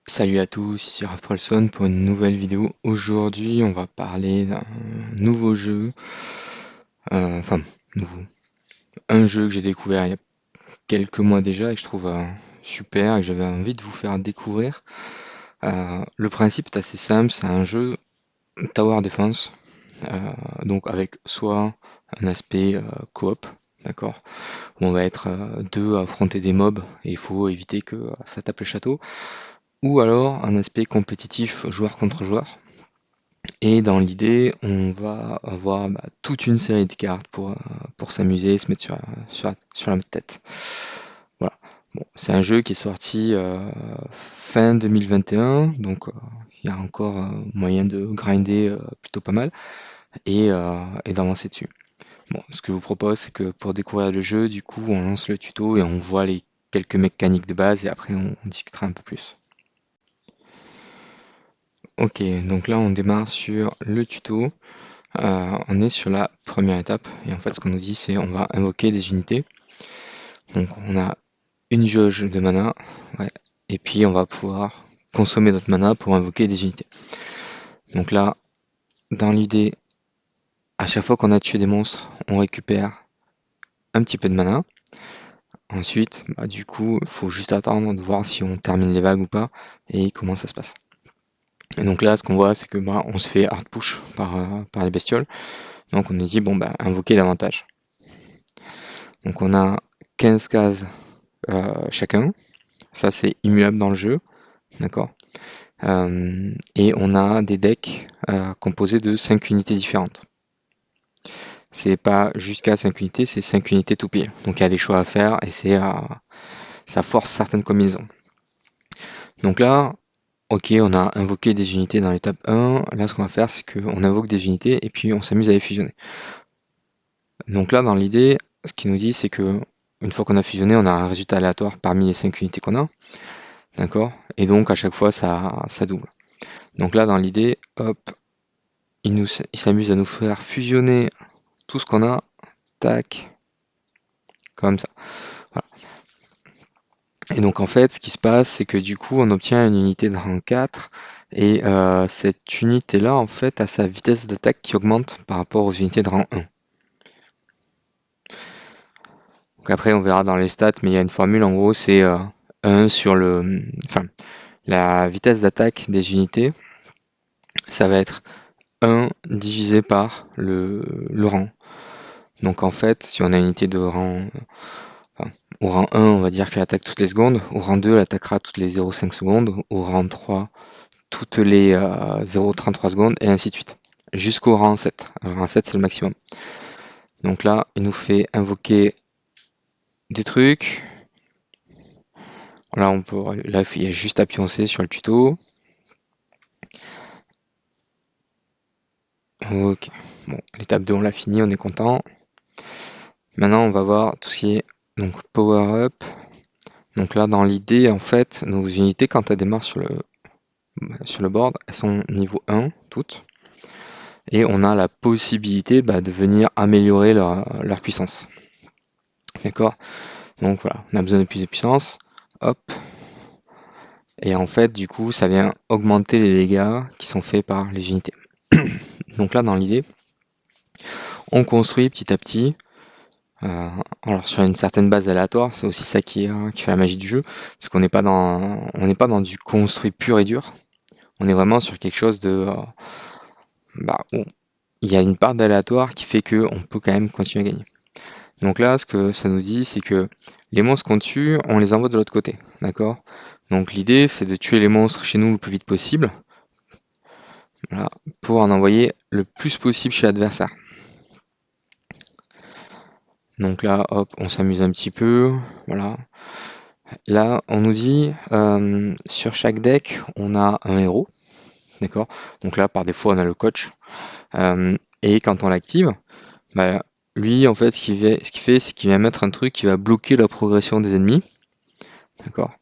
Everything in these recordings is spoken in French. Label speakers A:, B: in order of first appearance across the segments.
A: Salut à tous, ici Raph Trollson pour une nouvelle vidéo. Aujourd'hui, on va parler d'un nouveau jeu, enfin, nouveau, un jeu que j'ai découvert il y a quelques mois déjà et que je trouve super et que j'avais envie de vous faire découvrir. Le principe est assez simple, c'est un jeu Tower Defense, donc avec soit un aspect coop, d'accord, où on va être deux à affronter des mobs et il faut éviter que ça tape le château, ou alors un aspect compétitif joueur contre joueur. Et dans l'idée, on va avoir toute une série de cartes pour s'amuser, se mettre sur la tête. Voilà. Bon, c'est un jeu qui est sorti fin 2021, donc il y a encore moyen de grinder plutôt pas mal et d'avancer dessus. Bon, ce que je vous propose, c'est que pour découvrir le jeu, du coup, on lance le tuto et on voit les quelques mécaniques de base et après on discutera un peu plus. Ok, donc là on démarre sur le tuto. On est sur la première étape et en fait ce qu'on nous dit c'est on va invoquer des unités. Donc on a une jauge de mana, ouais, et puis on va pouvoir consommer notre mana pour invoquer des unités. Donc là, dans l'idée, à chaque fois qu'on a tué des monstres, on récupère un petit peu de mana. Ensuite, du coup, il faut juste attendre de voir si on termine les vagues ou pas et comment ça se passe. Et donc là, ce qu'on voit, c'est que on se fait hard push par les bestioles. Donc on nous dit bon invoquer davantage. Donc on a 15 cases chacun. Ça, c'est immuable dans le jeu, d'accord? Et on a des decks composés de 5 unités différentes. C'est pas jusqu'à 5 unités, c'est 5 unités tout pile. Donc il y a des choix à faire et ça force certaines combinaisons. Donc là, ok, on a invoqué des unités dans l'étape 1. Là, ce qu'on va faire, c'est qu'on invoque des unités et puis on s'amuse à les fusionner. Donc là, dans l'idée, ce qu'il nous dit, c'est que une fois qu'on a fusionné, on a un résultat aléatoire parmi les 5 unités qu'on a, d'accord? Et donc à chaque fois, ça double. Donc là, dans l'idée, hop, il s'amuse à nous faire fusionner tout ce qu'on a, tac, comme ça. Voilà. Et donc en fait, ce qui se passe, c'est que du coup, on obtient une unité de rang 4, et cette unité-là, en fait, a sa vitesse d'attaque qui augmente par rapport aux unités de rang 1. Donc après, on verra dans les stats, mais il y a une formule, en gros, c'est 1 sur enfin, la vitesse d'attaque des unités, ça va être 1 divisé par le rang. Donc en fait, si on a une unité de rang, enfin, au rang 1, on va dire qu'elle attaque toutes les secondes. Au rang 2, elle attaquera toutes les 0,5 secondes. Au rang 3, toutes les 0,33 secondes, et ainsi de suite. Jusqu'au rang 7. Le rang 7, c'est le maximum. Donc là, il nous fait invoquer des trucs. Là, il y a juste à pioncer sur le tuto. Ok. Bon, l'étape 2, on l'a fini, on est content. Maintenant, on va voir tout ce qui est donc power up. Donc là, dans l'idée, en fait, nos unités, quand elles démarrent sur le board, elles sont niveau 1, toutes. Et on a la possibilité de venir améliorer leur puissance. D'accord? Donc voilà, on a besoin de plus de puissance. Hop. Et en fait, du coup, ça vient augmenter les dégâts qui sont faits par les unités. Donc là, dans l'idée, on construit petit à petit. Alors sur une certaine base aléatoire, c'est aussi ça qui fait la magie du jeu, c'est qu'on n'est pas dans du construit pur et dur. On est vraiment sur quelque chose où il y a une part d'aléatoire qui fait qu'on peut quand même continuer à gagner. Donc là, ce que ça nous dit, c'est que les monstres qu'on tue, on les envoie de l'autre côté, d'accord? Donc l'idée, c'est de tuer les monstres chez nous le plus vite possible, voilà, pour en envoyer le plus possible chez l'adversaire. Donc là, hop, on s'amuse un petit peu, voilà. Là, on nous dit, sur chaque deck, on a un héros, d'accord? Donc là, par défaut, on a le coach. Et quand on l'active, bah, lui, en fait, ce qu'il fait, c'est qu'il va mettre un truc qui va bloquer la progression des ennemis, d'accord?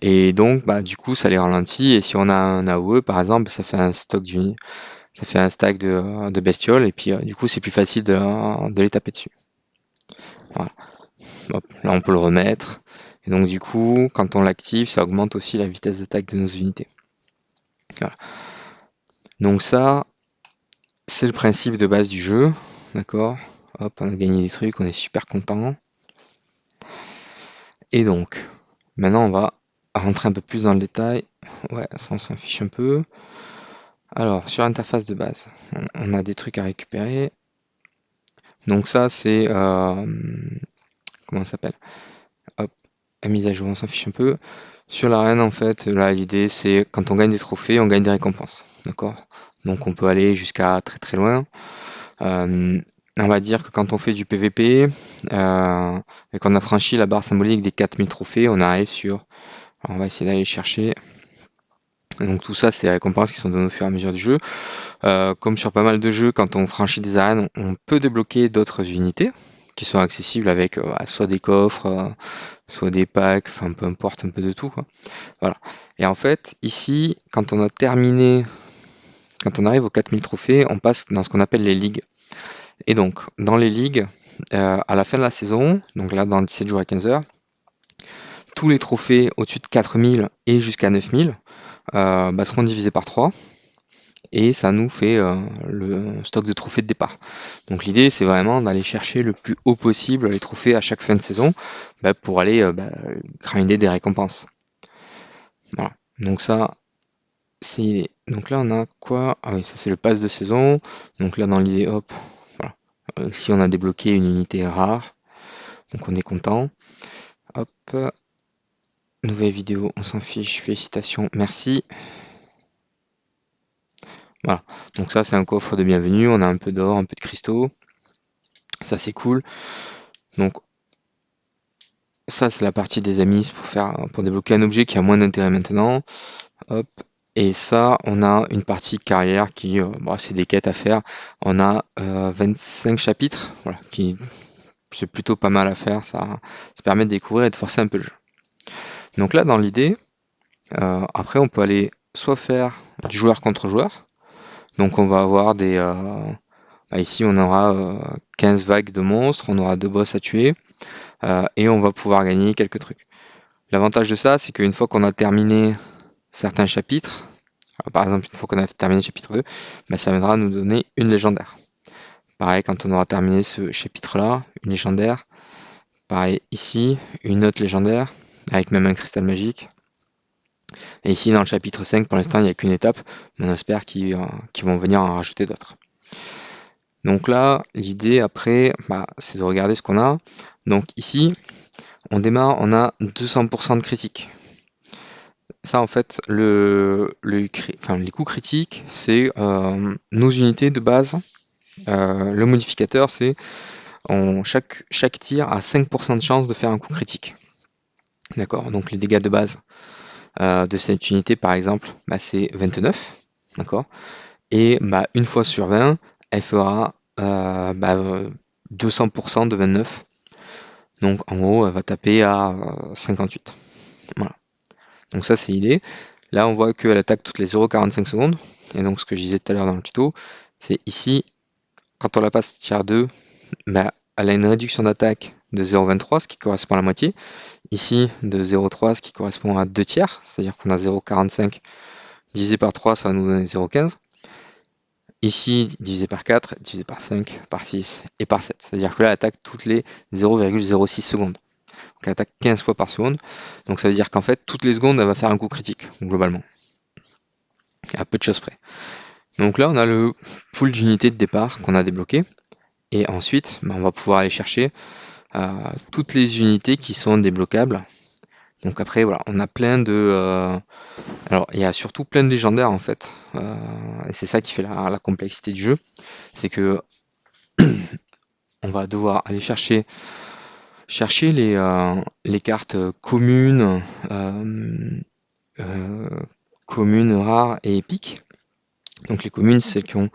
A: Et donc, du coup, ça les ralentit. Et si on a un AOE, par exemple, ça fait un stack de bestioles. Et puis, du coup, c'est plus facile de les taper dessus. Voilà. Hop, là, on peut le remettre. Et donc du coup, quand on l'active, ça augmente aussi la vitesse d'attaque de nos unités. Voilà. Donc ça, c'est le principe de base du jeu. D'accord? Hop, on a gagné des trucs, on est super content. Et donc, maintenant on va rentrer un peu plus dans le détail. Ouais, ça on s'en fiche un peu. Alors, sur l'interface de base, on a des trucs à récupérer. Donc ça, c'est... comment ça s'appelle? Hop, la mise à jour, on s'en fiche un peu. Sur l'arène, en fait, là, l'idée, c'est quand on gagne des trophées, on gagne des récompenses. D'accord? Donc on peut aller jusqu'à très très loin. Euh, on va dire que quand on fait du PVP et qu'on a franchi la barre symbolique des 4000 trophées, on arrive sur... Alors, on va essayer d'aller chercher. Donc tout ça, c'est des récompenses qui sont données au fur et à mesure du jeu. Comme sur pas mal de jeux, quand on franchit des arènes, on peut débloquer d'autres unités qui sont accessibles avec soit des coffres, soit des packs, enfin peu importe, un peu de tout, quoi. Voilà. Et en fait, ici, quand on a terminé, quand on arrive aux 4000 trophées, on passe dans ce qu'on appelle les ligues. Et donc, dans les ligues, à la fin de la saison, donc là dans 17 jours et 15 heures, tous les trophées au-dessus de 4000 et jusqu'à 9000 seront divisés par 3 et ça nous fait le stock de trophées de départ. Donc l'idée c'est vraiment d'aller chercher le plus haut possible les trophées à chaque fin de saison pour aller grinder des récompenses. Voilà. Donc ça c'est donc là on a quoi? Ah oui, ça c'est le pass de saison. Donc là dans l'idée hop, voilà. Ici on a débloqué une unité rare, donc on est content. Hop, nouvelle vidéo, on s'en fiche, félicitations, merci. Voilà, donc ça c'est un coffre de bienvenue, on a un peu d'or, un peu de cristaux, ça c'est cool. Donc ça c'est la partie des amis pour débloquer un objet qui a moins d'intérêt maintenant. Hop. Et ça, on a une partie carrière qui, c'est des quêtes à faire. On a 25 chapitres, voilà, qui c'est plutôt pas mal à faire. Ça permet de découvrir et de forcer un peu le jeu. Donc là, dans l'idée, après, on peut aller soit faire du joueur contre joueur. Donc on va avoir ici, on aura 15 vagues de monstres, on aura 2 boss à tuer, et on va pouvoir gagner quelques trucs. L'avantage de ça, c'est qu'une fois qu'on a terminé certains chapitres, par exemple, une fois qu'on a terminé le chapitre 2, ça viendra nous donner une légendaire. Pareil, quand on aura terminé ce chapitre-là, une légendaire. Pareil, ici, une autre légendaire, avec même un cristal magique. Et ici, dans le chapitre 5, pour l'instant, il n'y a qu'une étape, mais on espère qu'ils vont venir en rajouter d'autres. Donc là, l'idée après, c'est de regarder ce qu'on a. Donc ici, on démarre, on a 200% de critique. Ça, en fait, les coups critiques, c'est nos unités de base. Le modificateur, c'est chaque tir a 5% de chance de faire un coup critique. D'accord? Donc les dégâts de base de cette unité, par exemple, c'est 29. D'accord? Et une fois sur 20, elle fera 200% de 29. Donc en gros, elle va taper à 58. Voilà. Donc ça, c'est l'idée. Là, on voit qu'elle attaque toutes les 0,45 secondes. Et donc, ce que je disais tout à l'heure dans le tuto, c'est ici, quand on la passe tiers 2, elle a une réduction d'attaque de 0,23, ce qui correspond à la moitié. Ici, de 0,3, ce qui correspond à 2 tiers, c'est-à-dire qu'on a 0,45 divisé par 3, ça va nous donner 0,15. Ici, divisé par 4, divisé par 5, par 6 et par 7. C'est-à-dire que là, elle attaque toutes les 0,06 secondes. Donc elle attaque 15 fois par seconde. Donc ça veut dire qu'en fait, toutes les secondes, elle va faire un coup critique, globalement. À peu de choses près. Donc là, on a le pool d'unités de départ qu'on a débloqué. Et ensuite, on va pouvoir aller chercher toutes les unités qui sont débloquables. Donc après, voilà, on a plein de... alors, il y a surtout plein de légendaires, en fait. Et c'est ça qui fait la complexité du jeu. C'est que on va devoir aller chercher les cartes euh, euh, communes, rares et épiques. Donc les communes, c'est celles qui ont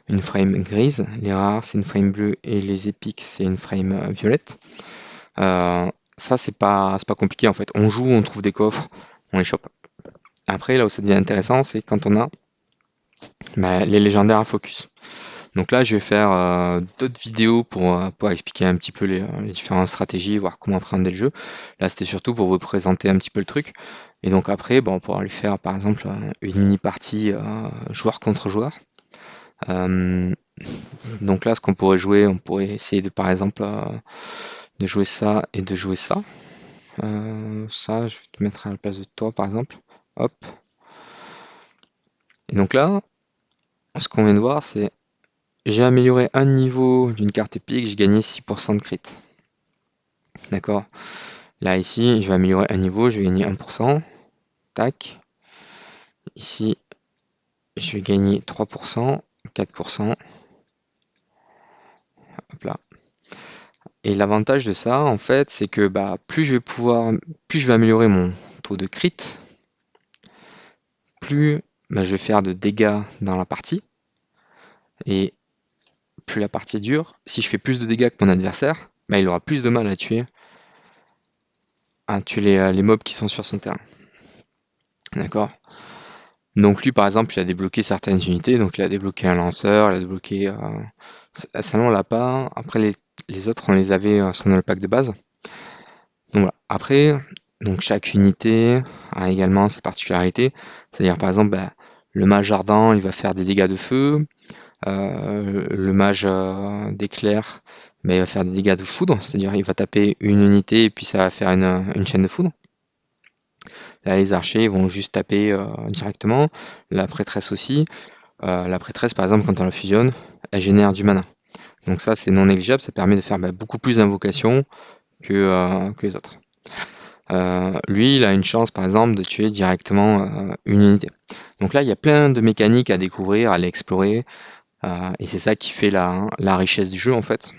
A: une frame grise, les rares, c'est une frame bleue, et les épiques, c'est une frame violette. Ça, c'est pas compliqué en fait. On joue, on trouve des coffres, on les chope. Après, là où ça devient intéressant, c'est quand on a les légendaires à focus. Donc là, je vais faire d'autres vidéos pour expliquer un petit peu les différentes stratégies, voir comment appréhender le jeu. Là, c'était surtout pour vous présenter un petit peu le truc. Et donc après, bon, on pourra lui faire par exemple une mini-partie joueur contre joueur. Euh, donc là, ce qu'on pourrait jouer, on pourrait essayer de par exemple de jouer ça et de jouer ça. Ça, je vais te mettre à la place de toi par exemple. Hop. Et donc là, ce qu'on vient de voir, c'est j'ai amélioré un niveau d'une carte épique, j'ai gagné 6% de crit. D'accord? Là, ici, je vais améliorer un niveau, je vais gagner 1%. Tac. Ici, je vais gagner 3%, 4%. Hop là. Et l'avantage de ça, en fait, c'est que bah, plus je vais améliorer mon taux de crit, plus bah, je vais faire de dégâts dans la partie. Et plus la partie dure, si je fais plus de dégâts que mon adversaire, bah, il aura plus de mal à tuer les mobs qui sont sur son terrain. D'accord? Donc lui, par exemple, il a débloqué certaines unités. Donc il a débloqué un lanceur, il a débloqué... Salon, on l'a pas. Après, les autres, on les avait sur le pack de base. Donc voilà. Après, donc chaque unité a également ses particularités. C'est-à-dire, par exemple, bah, le mage ardent, il va faire des dégâts de feu. Le mage d'éclair, bah, il va faire des dégâts de foudre. C'est-à-dire, il va taper une unité et puis ça va faire une chaîne de foudre. Là, les archers ils vont juste taper directement. La prêtresse aussi. La prêtresse, par exemple, quand on la fusionne, elle génère du mana. Donc ça, c'est non négligeable. Ça permet de faire beaucoup plus d'invocations que les autres. Lui, il a une chance, par exemple, de tuer directement une unité. Donc là, il y a plein de mécaniques à découvrir, à aller explorer. Et c'est ça qui fait la richesse du jeu, en fait.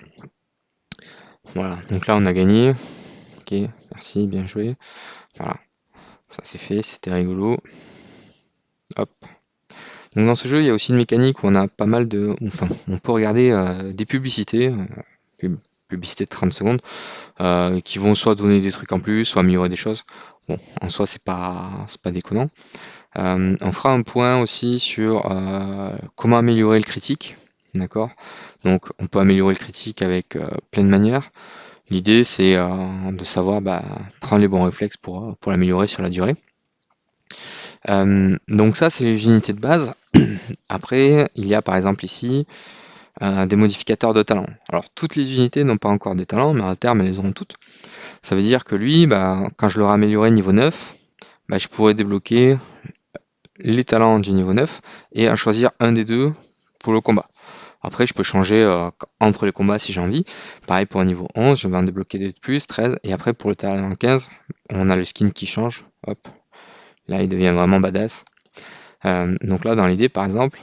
A: Voilà. Donc là, on a gagné. Ok, merci, bien joué. Voilà. Ça, c'est fait. C'était rigolo. Hop. Donc dans ce jeu, il y a aussi une mécanique où on a pas mal de... Enfin, on peut regarder des publicités, publicités de 30 secondes, qui vont soit donner des trucs en plus, soit améliorer des choses. Bon, en soi, c'est pas déconnant. On fera un point aussi sur comment améliorer le critique. D'accord? Donc on peut améliorer le critique avec plein de manières. L'idée, c'est de savoir prendre les bons réflexes pour l'améliorer sur la durée. Donc ça, c'est les unités de base. Après, il y a par exemple ici des modificateurs de talent. Alors toutes les unités n'ont pas encore des talents, mais à terme elles les auront toutes. Ça veut dire que lui, quand je l'aurai amélioré niveau 9, je pourrais débloquer les talents du niveau 9 et en choisir un des deux pour le combat. Après, je peux changer entre les combats si j'ai envie. Pareil pour un niveau 11, je vais en débloquer 2 de plus, 13. Et après, pour le talent 15, on a le skin qui change. Hop, là, il devient vraiment badass. Donc là, dans l'idée, par exemple,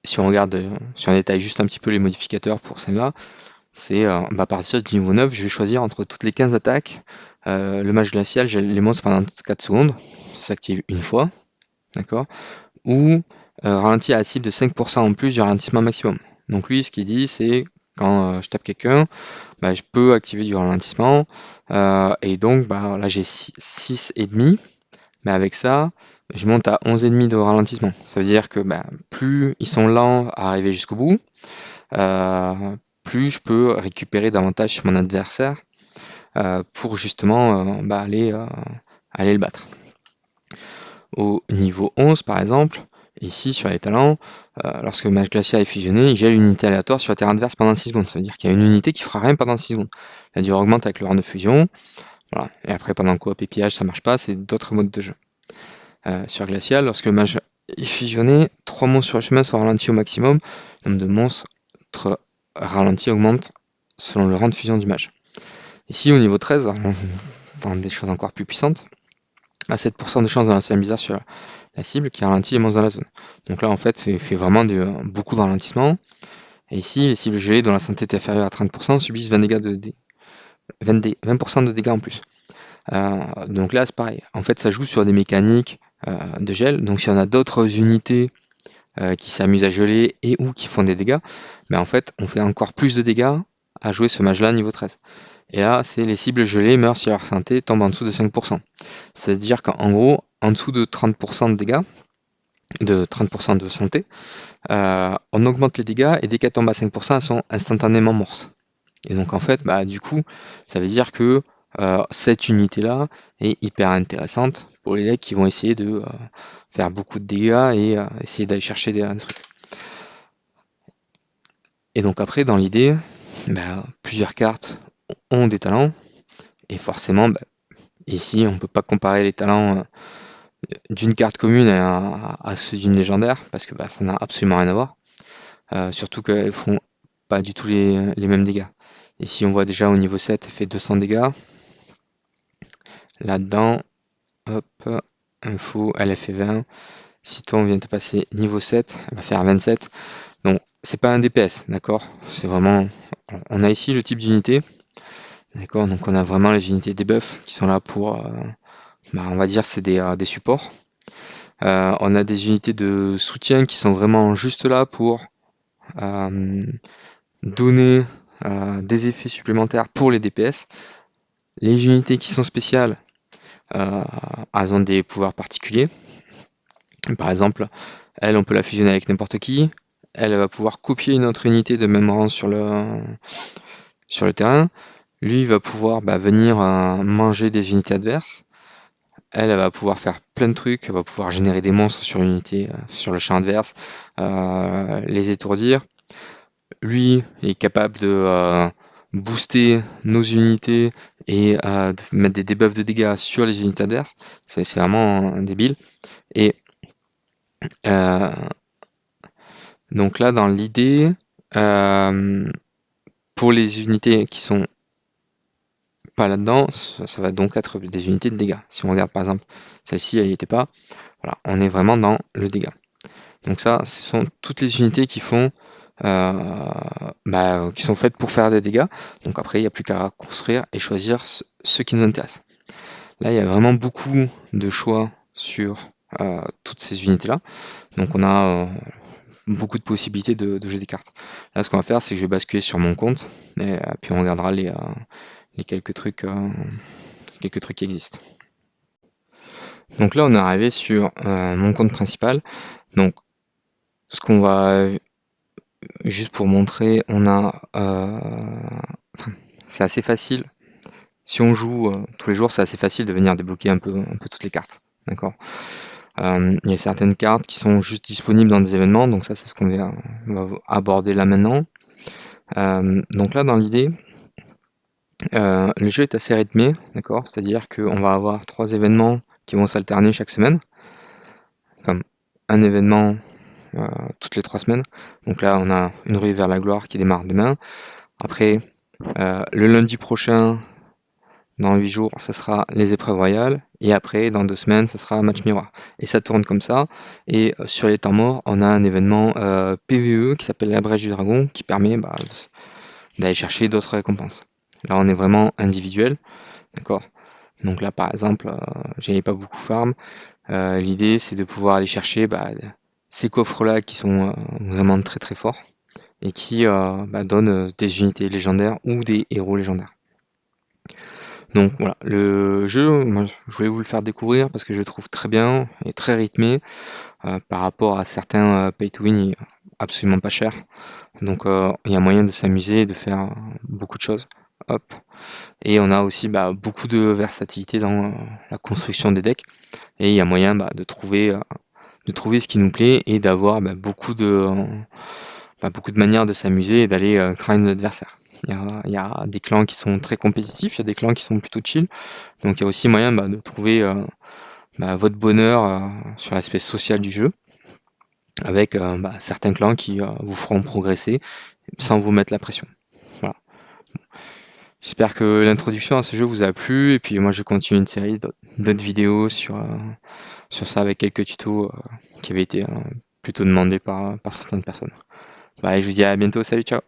A: si on regarde, si on détaille juste un petit peu les modificateurs pour celle-là, c'est à partir du niveau 9, je vais choisir entre toutes les 15 attaques. Le mage glacial, je les monstres pendant 4 secondes. Ça s'active une fois. D'accord? Ou ralenti à la cible de 5% en plus du ralentissement maximum. Donc lui, ce qu'il dit, c'est quand je tape quelqu'un, je peux activer du ralentissement. Et donc là, j'ai 6,5. Mais avec ça, je monte à 11,5 de ralentissement. Ça veut dire que plus ils sont lents à arriver jusqu'au bout, euh, plus je peux récupérer davantage sur mon adversaire pour justement aller le battre. Au niveau 11 par exemple, ici sur les talents, lorsque le mage glacial est fusionné, il gèle une unité aléatoire sur le terrain adverse pendant 6 secondes. Ça veut dire qu'il y a une unité qui fera rien pendant 6 secondes. La durée augmente avec le round de fusion. Voilà. Et après pendant le coop et pillage ça marche pas, c'est d'autres modes de jeu. Sur glacial, lorsque le mage est fusionné, 3 monstres sur le chemin sont ralentis au maximum. Le nombre de monstres ralentis augmente selon le rang de fusion du mage. Ici au niveau 13, dans des choses encore plus puissantes, à 7% de chance d'un bizarre sur la cible qui ralentit les monstres dans la zone. Donc là en fait il fait vraiment beaucoup de ralentissement. Et ici les cibles gelées dont la santé est inférieure à 30% subissent 20% de dégâts en plus. Donc là c'est pareil. En fait ça joue sur des mécaniques de gel. Donc si on a d'autres unités qui s'amusent à geler et ou qui font des dégâts, en fait on fait encore plus de dégâts à jouer ce mage là niveau 13. Et là, c'est les cibles gelées meurent si leur santé tombe en dessous de 5%. C'est-à-dire qu'en gros, en dessous de 30% de dégâts, de 30% de santé, on augmente les dégâts et dès qu'elles tombent à 5%, elles sont instantanément mortes. Et donc en fait, bah, du coup, ça veut dire que cette unité-là est hyper intéressante pour les decks qui vont essayer de faire beaucoup de dégâts et essayer d'aller chercher des trucs. Et donc après, dans l'idée, bah, plusieurs cartes ont des talents, et forcément, bah, ici, on peut pas comparer les talents d'une carte commune à ceux d'une légendaire, parce que bah, ça n'a absolument rien à voir. Surtout qu'elles font pas du tout les mêmes dégâts. Et si on voit déjà au niveau 7, elle fait 200 dégâts. Là-dedans, hop, info, elle a fait 20. Si toi on vient de passer niveau 7, elle va faire 27. Donc c'est pas un DPS, d'accord? C'est vraiment. On a ici le type d'unité, d'accord? Donc on a vraiment les unités debuff qui sont là pour, bah, on va dire c'est des supports. On a des unités de soutien qui sont vraiment juste là pour euh, donner des effets supplémentaires pour les DPS. Les unités qui sont spéciales, elles ont des pouvoirs particuliers. Par exemple, elle, on peut la fusionner avec n'importe qui. Elle va pouvoir copier une autre unité de même rang sur le terrain. Lui, il va pouvoir venir manger des unités adverses. Elle va pouvoir faire plein de trucs. Elle va pouvoir générer des monstres sur une unité, sur le champ adverse, les étourdir. Lui est capable de booster nos unités et de mettre des debuffs de dégâts sur les unités adverses. C'est vraiment débile. Et euh, donc là, dans l'idée, euh, pour les unités qui sont pas là-dedans, ça va donc être des unités de dégâts. Si on regarde par exemple celle-ci, elle n'y était pas. Voilà, on est vraiment dans le dégât. Donc ça, ce sont toutes les unités qui font, qui sont faites pour faire des dégâts. Donc après, il n'y a plus qu'à construire et choisir ce qui nous intéresse. Là, il y a vraiment beaucoup de choix sur toutes ces unités-là. Donc on a beaucoup de possibilités de jeu des cartes. Là, ce qu'on va faire, c'est que je vais basculer sur mon compte et puis on regardera les quelques trucs qui existent. Donc là, on est arrivé sur mon compte principal. Donc, ce qu'on va juste pour montrer, on a, c'est assez facile. Si on joue tous les jours, c'est assez facile de venir débloquer un peu toutes les cartes. D'accord. Il y a certaines cartes qui sont juste disponibles dans des événements, donc ça, c'est ce qu'on va aborder là maintenant. Donc là, dans l'idée, le jeu est assez rythmé, d'accord? C'est-à-dire qu'on va avoir 3 événements qui vont s'alterner chaque semaine, comme un événement toutes les 3 semaines. Donc là, on a une ruée vers la gloire qui démarre demain. Après, le lundi prochain, dans 8 jours, ça sera les épreuves royales. Et après, dans 2 semaines, ça sera match miroir. Et ça tourne comme ça. Et sur les temps morts, on a un événement PvE qui s'appelle la brèche du dragon qui permet d'aller chercher d'autres récompenses. Là, on est vraiment individuel, d'accord? Donc là, par exemple, j'avais pas beaucoup farm. L'idée, c'est de pouvoir aller chercher ces coffres-là qui sont vraiment très très forts et qui donnent des unités légendaires ou des héros légendaires. Donc voilà, le jeu, moi, je voulais vous le faire découvrir parce que je le trouve très bien et très rythmé par rapport à certains pay to win, il est absolument pas cher. Donc il y a moyen de s'amuser et de faire beaucoup de choses. Hop. Et on a aussi beaucoup de versatilité dans la construction des decks. Et il y a moyen de trouver ce qui nous plaît et d'avoir beaucoup de manières de s'amuser et d'aller grind l'adversaire. Il y a des clans qui sont très compétitifs, il y a des clans qui sont plutôt chill. Donc il y a aussi moyen de trouver votre bonheur sur l'aspect social du jeu, avec certains clans qui vous feront progresser sans vous mettre la pression. Voilà. J'espère que l'introduction à ce jeu vous a plu, et puis moi je continue une série d'autres vidéos sur ça avec quelques tutos qui avaient été plutôt demandés par certaines personnes. Bah, je vous dis à bientôt, salut, ciao!